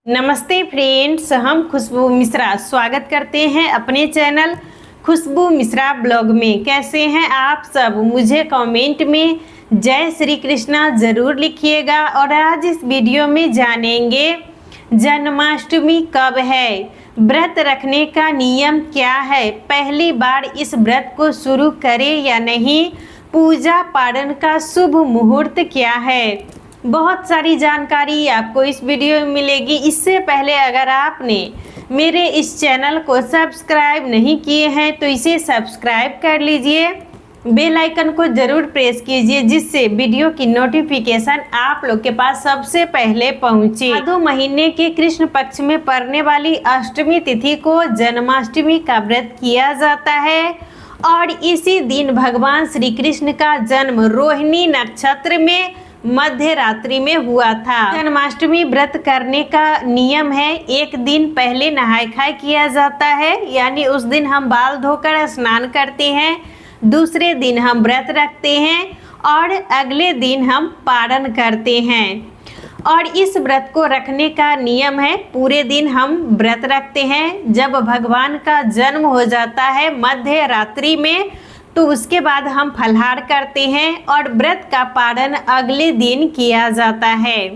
नमस्ते फ्रेंड्स, हम खुशबू मिश्रा स्वागत करते हैं अपने चैनल खुशबू मिश्रा ब्लॉग में। कैसे हैं आप सब? मुझे कमेंट में जय श्री कृष्णा ज़रूर लिखिएगा। और आज इस वीडियो में जानेंगे जन्माष्टमी कब है, व्रत रखने का नियम क्या है, पहली बार इस व्रत को शुरू करें या नहीं, पूजा पाठ का शुभ मुहूर्त क्या है। बहुत सारी जानकारी आपको इस वीडियो में मिलेगी। इससे पहले अगर आपने मेरे इस चैनल को सब्सक्राइब नहीं किए हैं तो इसे सब्सक्राइब कर लीजिए, बेल आइकन को ज़रूर प्रेस कीजिए जिससे वीडियो की नोटिफिकेशन आप लोग के पास सबसे पहले पहुंचे। भादो महीने के कृष्ण पक्ष में पड़ने वाली अष्टमी तिथि को जन्माष्टमी का व्रत किया जाता है और इसी दिन भगवान श्री कृष्ण का जन्म रोहिणी नक्षत्र में मध्य रात्रि में हुआ था। जन्माष्टमी व्रत करने का नियम है, एक दिन पहले नहाय खाय किया जाता है, यानी उस दिन हम बाल धोकर स्नान करते हैं, दूसरे दिन हम व्रत रखते हैं और अगले दिन हम पारण करते हैं। और इस व्रत को रखने का नियम है, पूरे दिन हम व्रत रखते हैं। जब भगवान का जन्म हो जाता है मध्य रात्रि में तो उसके बाद हम फलाहार करते हैं और व्रत का पारण अगले दिन किया जाता है।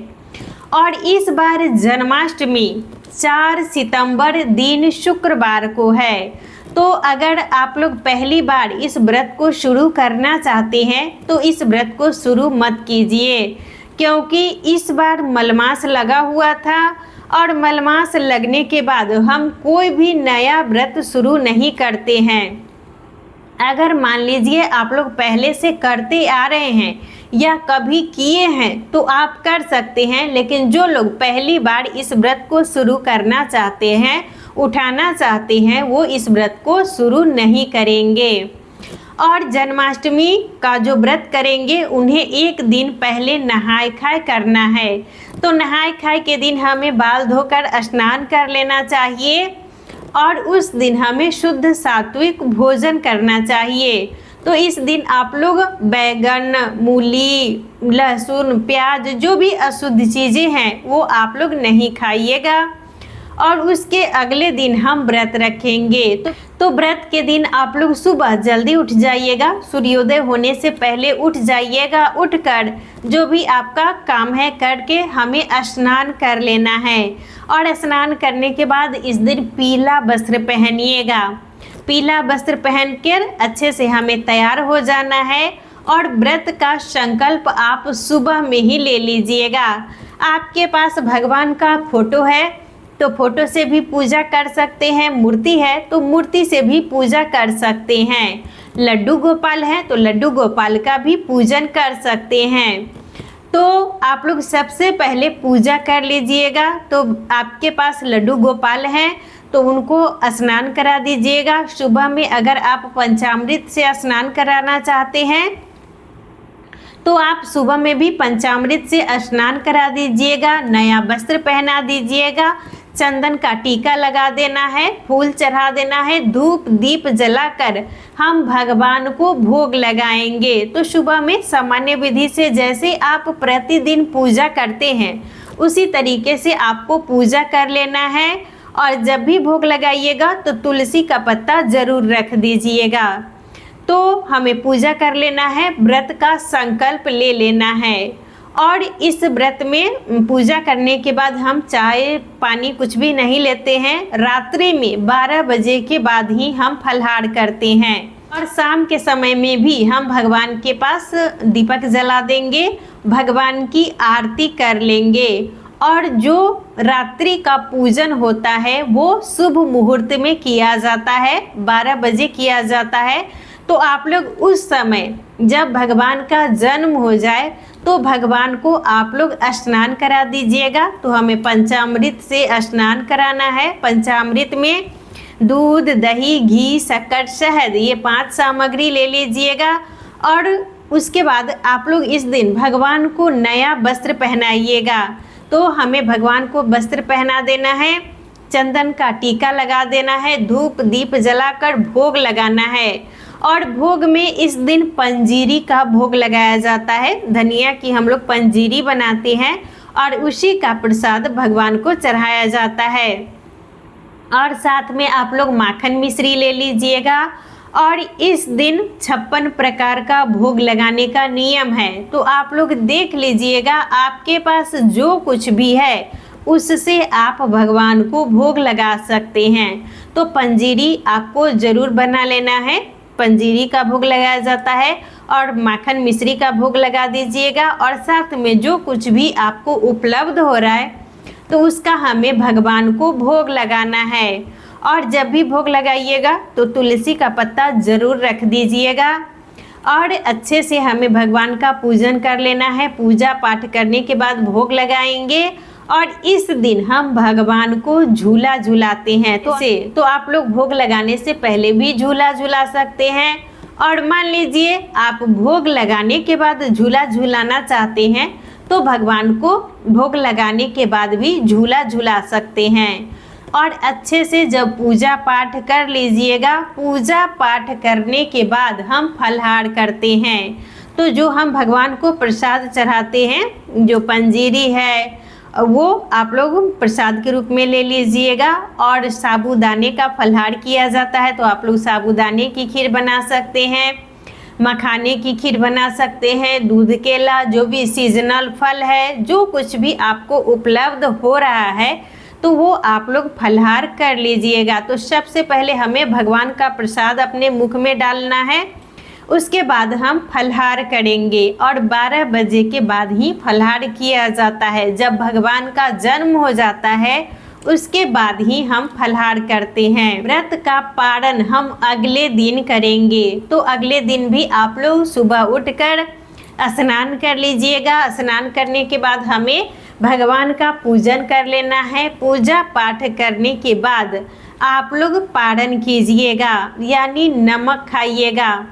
और इस बार जन्माष्टमी 4 सितंबर दिन शुक्रवार को है। तो अगर आप लोग पहली बार इस व्रत को शुरू करना चाहते हैं तो इस व्रत को शुरू मत कीजिए, क्योंकि इस बार मलमास लगा हुआ था और मलमास लगने के बाद हम कोई भी नया व्रत शुरू नहीं करते हैं। अगर मान लीजिए आप लोग पहले से करते आ रहे हैं या कभी किए हैं तो आप कर सकते हैं, लेकिन जो लोग पहली बार इस व्रत को शुरू करना चाहते हैं, उठाना चाहते हैं, वो इस व्रत को शुरू नहीं करेंगे। और जन्माष्टमी का जो व्रत करेंगे उन्हें एक दिन पहले नहाय खाय करना है। तो नहाय खाय के दिन हमें बाल धोकर स्नान कर लेना चाहिए और उस दिन हमें शुद्ध सात्विक भोजन करना चाहिए। तो इस दिन आप लोग बैगन, मूली, लहसुन, प्याज, जो भी अशुद्ध चीज़ें हैं वो आप लोग नहीं खाइएगा। और उसके अगले दिन हम व्रत रखेंगे। तो व्रत के दिन आप लोग सुबह जल्दी उठ जाइएगा, सूर्योदय होने से पहले उठ जाइएगा। उठकर जो भी आपका काम है करके हमें स्नान कर लेना है। और स्नान करने के बाद इस दिन पीला वस्त्र पहनिएगा। पीला वस्त्र पहनकर अच्छे से हमें तैयार हो जाना है और व्रत का संकल्प आप सुबह में ही ले लीजिएगा। आपके पास भगवान का फोटो है तो फोटो से भी पूजा कर सकते हैं, मूर्ति है तो मूर्ति से भी पूजा कर सकते हैं, लड्डू गोपाल है तो लड्डू गोपाल का भी पूजन कर सकते हैं। तो आप लोग सबसे पहले पूजा कर लीजिएगा। तो आपके पास लड्डू गोपाल हैं तो उनको स्नान करा दीजिएगा। सुबह में अगर आप पंचामृत से स्नान कराना चाहते हैं तो आप सुबह में भी पंचामृत से स्नान करा दीजिएगा, नया वस्त्र पहना दीजिएगा, चंदन का टीका लगा देना है, फूल चढ़ा देना है, धूप दीप जलाकर हम भगवान को भोग लगाएंगे। तो सुबह में सामान्य विधि से जैसे आप प्रतिदिन पूजा करते हैं उसी तरीके से आपको पूजा कर लेना है। और जब भी भोग लगाइएगा तो तुलसी का पत्ता जरूर रख दीजिएगा। तो हमें पूजा कर लेना है, व्रत का संकल्प ले लेना है। और इस व्रत में पूजा करने के बाद हम चाय पानी कुछ भी नहीं लेते हैं। रात्रि में 12 बजे के बाद ही हम फलाहार करते हैं और शाम के समय में भी हम भगवान के पास दीपक जला देंगे, भगवान की आरती कर लेंगे। और जो रात्रि का पूजन होता है वो शुभ मुहूर्त में किया जाता है, 12 बजे किया जाता है। तो आप लोग उस समय जब भगवान का जन्म हो जाए तो भगवान को आप लोग स्नान करा दीजिएगा। तो हमें पंचामृत से स्नान कराना है। पंचामृत में दूध, दही, घी, शक्कर, शहद, ये 5 सामग्री ले लीजिएगा। और उसके बाद आप लोग इस दिन भगवान को नया वस्त्र पहनाइएगा। तो हमें भगवान को वस्त्र पहना देना है, चंदन का टीका लगा देना है, धूप दीप जलाकर भोग लगाना है। और भोग में इस दिन पंजीरी का भोग लगाया जाता है। धनिया की हम लोग पंजीरी बनाते हैं और उसी का प्रसाद भगवान को चढ़ाया जाता है। और साथ में आप लोग माखन मिश्री ले लीजिएगा। और इस दिन 56 प्रकार का भोग लगाने का नियम है, तो आप लोग देख लीजिएगा आपके पास जो कुछ भी है उससे आप भगवान को भोग लगा सकते हैं। तो पंजीरी आपको ज़रूर बना लेना है, पंजीरी का भोग लगाया जाता है और माखन मिश्री का भोग लगा दीजिएगा। और साथ में जो कुछ भी आपको उपलब्ध हो रहा है तो उसका हमें भगवान को भोग लगाना है। और जब भी भोग लगाइएगा तो तुलसी का पत्ता ज़रूर रख दीजिएगा। और अच्छे से हमें भगवान का पूजन कर लेना है। पूजा पाठ करने के बाद भोग लगाएंगे। और इस दिन हम भगवान को झूला झूलाते हैं, तो आप लोग भोग लगाने से पहले भी झूला झूला सकते हैं। और मान लीजिए आप भोग लगाने के बाद झूला झूलाना चाहते हैं तो भगवान को भोग लगाने के बाद भी झूला झूला सकते हैं। और अच्छे से जब पूजा पाठ कर लीजिएगा, पूजा पाठ करने के बाद हम फलाहार करते हैं। तो जो हम भगवान को प्रसाद चढ़ाते हैं, जो पंजीरी है वो आप लोग प्रसाद के रूप में ले लीजिएगा। और साबूदाने का फलाहार किया जाता है, तो आप लोग साबूदाने की खीर बना सकते हैं, मखाने की खीर बना सकते हैं, दूध केला, जो भी सीजनल फल है, जो कुछ भी आपको उपलब्ध हो रहा है तो वो आप लोग फलाहार कर लीजिएगा। तो सबसे पहले हमें भगवान का प्रसाद अपने मुख में डालना है, उसके बाद हम फलाहार करेंगे। और 12 बजे के बाद ही फलाहार किया जाता है। जब भगवान का जन्म हो जाता है उसके बाद ही हम फलाहार करते हैं। व्रत का पारण हम अगले दिन करेंगे। तो अगले दिन भी आप लोग सुबह उठकर स्नान कर लीजिएगा। स्नान करने के बाद हमें भगवान का पूजन कर लेना है। पूजा पाठ करने के बाद आप लोग पारण कीजिएगा, यानी नमक खाइएगा।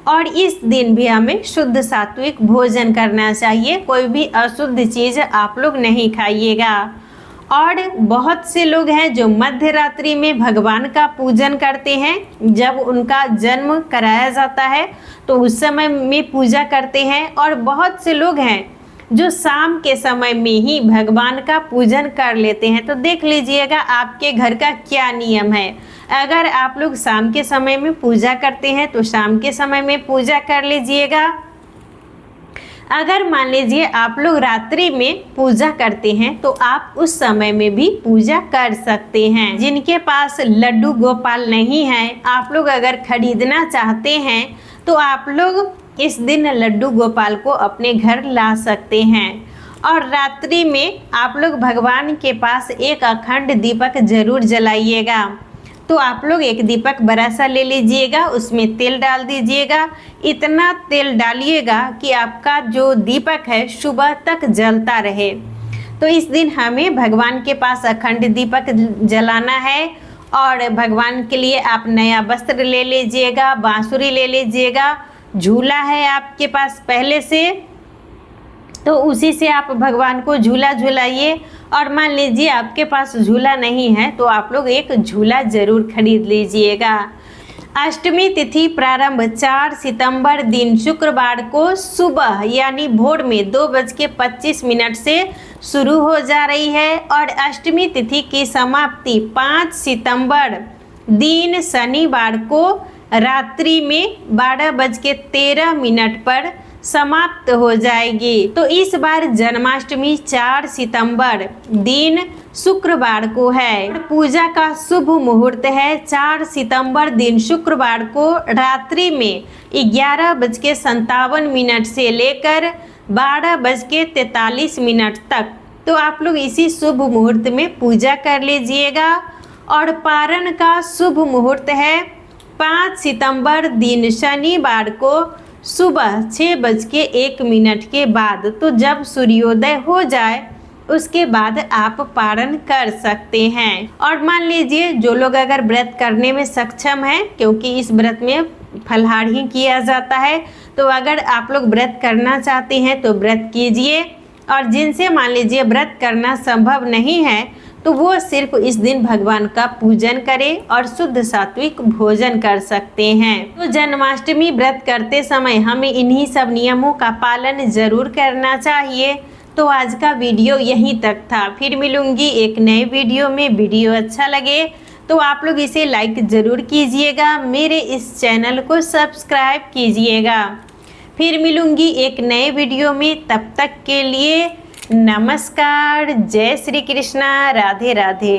और इस दिन भी हमें शुद्ध सात्विक भोजन करना चाहिए, कोई भी अशुद्ध चीज़ आप लोग नहीं खाइएगा। और बहुत से लोग हैं जो मध्य रात्रि में भगवान का पूजन करते हैं। जब उनका जन्म कराया जाता है तो उस समय में पूजा करते हैं। और बहुत से लोग हैं जो शाम के समय में ही भगवान का पूजन कर लेते हैं। तो देख लीजिएगा आपके घर का क्या नियम है। अगर आप लोग शाम के समय में पूजा करते हैं तो शाम के समय में पूजा कर लीजिएगा। अगर मान लीजिए आप लोग रात्रि में पूजा करते हैं तो आप उस समय में भी पूजा कर सकते हैं। जिनके पास लड्डू गोपाल नहीं है, आप लोग अगर खरीदना चाहते हैं तो आप लोग इस दिन लड्डू गोपाल को अपने घर ला सकते हैं। और रात्रि में आप लोग भगवान के पास एक अखंड दीपक जरूर जलाइएगा। तो आप लोग एक दीपक बड़ा सा ले लीजिएगा, उसमें तेल डाल दीजिएगा। इतना तेल डालिएगा कि आपका जो दीपक है सुबह तक जलता रहे। तो इस दिन हमें भगवान के पास अखंड दीपक जलाना है। और भगवान के लिए आप नया वस्त्र ले लीजिएगा, बांसुरी ले लीजिएगा, झूला है आपके पास पहले से तो उसी से आप भगवान को झूला झूलाइए। और मान लीजिए आपके पास झूला नहीं है तो आप लोग एक झूला ज़रूर खरीद लीजिएगा। अष्टमी तिथि प्रारंभ 4 सितंबर दिन शुक्रवार को सुबह यानी भोर में 2:25 से शुरू हो जा रही है। और अष्टमी तिथि की समाप्ति 5 सितंबर दिन शनिवार को रात्रि में 12:13 पर समाप्त हो जाएगी। तो इस बार जन्माष्टमी 4 सितंबर दिन शुक्रवार को है। पूजा का शुभ मुहूर्त है 4 सितंबर दिन शुक्रवार को रात्रि में 11:57 से लेकर 12:43 तक। तो आप लोग इसी शुभ मुहूर्त में पूजा कर लीजिएगा। और पारण का शुभ मुहूर्त है 5 सितंबर दिन शनिवार को सुबह 6:01 के बाद। तो जब सूर्योदय हो जाए उसके बाद आप पारण कर सकते हैं। और मान लीजिए जो लोग अगर व्रत करने में सक्षम हैं, क्योंकि इस व्रत में फलाहार ही किया जाता है, तो अगर आप लोग व्रत करना चाहते हैं तो व्रत कीजिए। और जिनसे मान लीजिए व्रत करना संभव नहीं है तो वो सिर्फ इस दिन भगवान का पूजन करें और शुद्ध सात्विक भोजन कर सकते हैं। तो जन्माष्टमी व्रत करते समय हमें इन्हीं सब नियमों का पालन जरूर करना चाहिए। तो आज का वीडियो यहीं तक था। फिर मिलूंगी एक नए वीडियो में। वीडियो अच्छा लगे तो आप लोग इसे लाइक ज़रूर कीजिएगा, मेरे इस चैनल को सब्सक्राइब कीजिएगा। फिर मिलूंगी एक नए वीडियो में, तब तक के लिए नमस्कार। जय श्री कृष्णा, राधे राधे।